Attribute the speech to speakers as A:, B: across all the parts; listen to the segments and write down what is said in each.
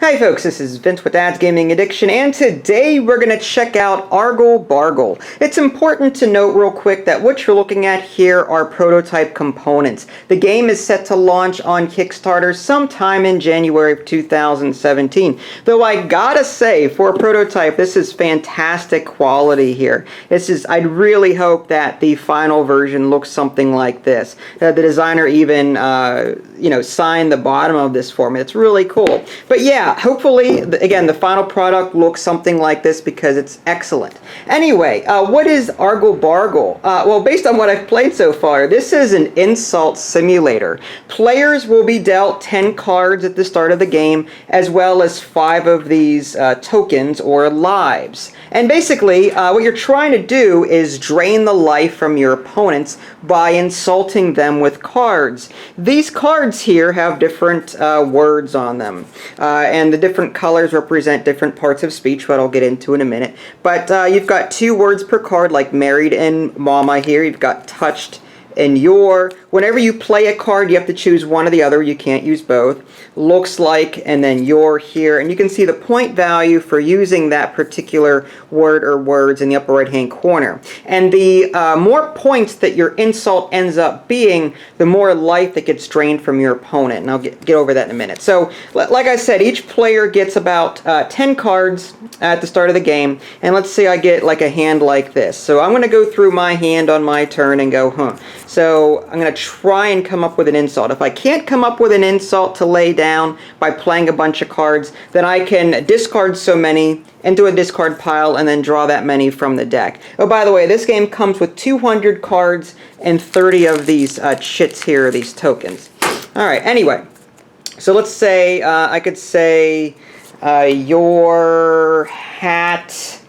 A: Hi folks, this is Vince with Dad's Gaming Addiction, and today we're going to check out Argle Bargle. It's important to note real quick that what you're looking at here are prototype components. The game is set to launch on Kickstarter sometime in January of 2017. Though I gotta say, for a prototype, this is fantastic quality here. I'd really hope that the final version looks something like this. The designer even, signed the bottom of this for me. It's really cool. But yeah, hopefully, again, the final product looks something like this because it's excellent. Anyway, what is Argle Bargle? Well, based on what I've played so far, this is an insult simulator. Players will be dealt 10 cards at the start of the game, as well as 5 of these tokens or lives. And basically, what you're trying to do is drain the life from your opponents by insulting them with cards. These cards here have different words on them. And the different colors represent different parts of speech, what I'll get into in a minute. But you've got 2 words per card, like married and mama here. You've got touched and your. Whenever you play a card, you have to choose one or the other. You can't use both. Looks like, and then your here. And you can see the point value for using that particular word or words in the upper right-hand corner. And the more points that your insult ends up being, the more life that gets drained from your opponent. And I'll get over that in a minute. So, like I said, each player gets about 10 cards at the start of the game. And let's say I get like a hand like this. So I'm going to go through my hand on my turn and go, So I'm going to try and come up with an insult. If I can't come up with an insult to lay down by playing a bunch of cards, then I can discard so many into a discard pile and then draw that many from the deck. Oh, by the way, this game comes with 200 cards and 30 of these chits here, these tokens. Alright, anyway. So let's say, I could say, your hat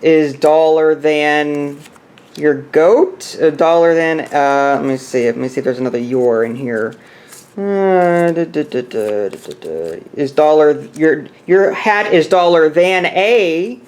A: is dollar than your goat, $, then let me see if there's another your in here. Is dollar your hat is $, than a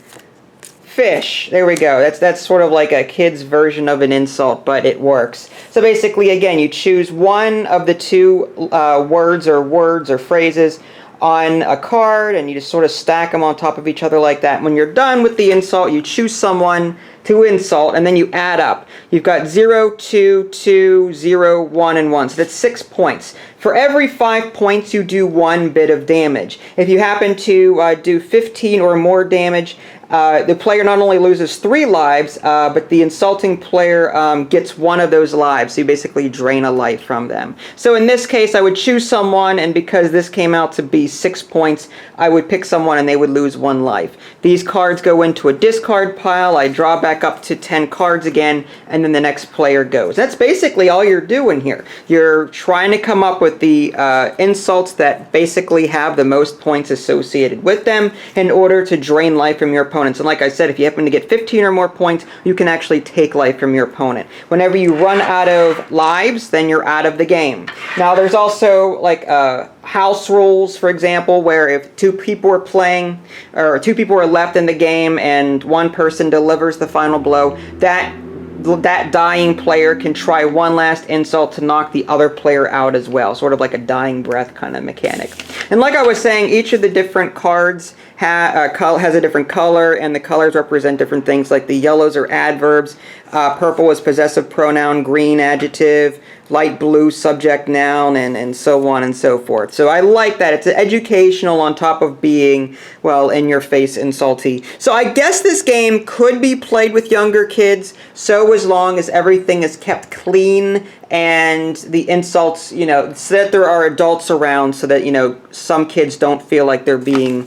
A: fish. There we go. That's sort of like a kid's version of an insult, but it works. So basically, again, you choose one of the 2 words or phrases on a card, and you just sort of stack them on top of each other like that. When you're done with the insult, you choose someone to insult, and then you add up. You've got 0, 2, 2, 0, 1, and 1. So that's 6 points. For every 5 points, you do 1 bit of damage. If you happen to do 15 or more damage, the player not only loses 3 lives, but the insulting player gets 1 of those lives. So you basically drain a life from them. So in this case, I would choose someone, and because this came out to be 6 points, I would pick someone and they would lose 1 life. These cards go into a discard pile. I draw back up to 10 cards again, and then the next player goes. That's basically all you're doing here. You're trying to come up with the insults that basically have the most points associated with them in order to drain life from your opponents. And like I said, if you happen to get 15 or more points, you can actually take life from your opponent. Whenever you run out of lives, then you're out of the game. Now there's also like house rules, for example, where if 2 people are playing, or 2 people are left in the game and one person delivers the final blow, that dying player can try one last insult to knock the other player out as well. Sort of like a dying breath kind of mechanic. And like I was saying, each of the different cards has a different color, and the colors represent different things. Like the yellows are adverbs, purple is possessive pronoun, green adjective, light blue subject noun, and so on and so forth. So I like that. It's educational on top of being, well, in-your-face insulty. So I guess this game could be played with younger kids, so as long as everything is kept clean and the insults, so that there are adults around, so that, some kids don't feel like they're being,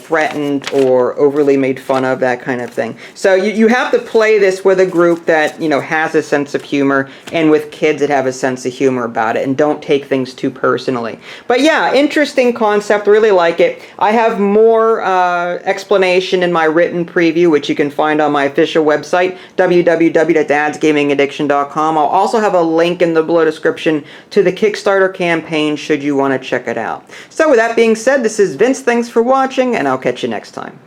A: threatened or overly made fun of, that kind of thing. So you have to play this with a group that, has a sense of humor, and with kids that have a sense of humor about it, and don't take things too personally. But yeah, interesting concept, really like it. I have more explanation in my written preview, which you can find on my official website, www.dadsgamingaddiction.com. I'll also have a link in the below description to the Kickstarter campaign should you want to check it out. So with that being said, this is Vince. Thanks for watching, and I'll catch you next time.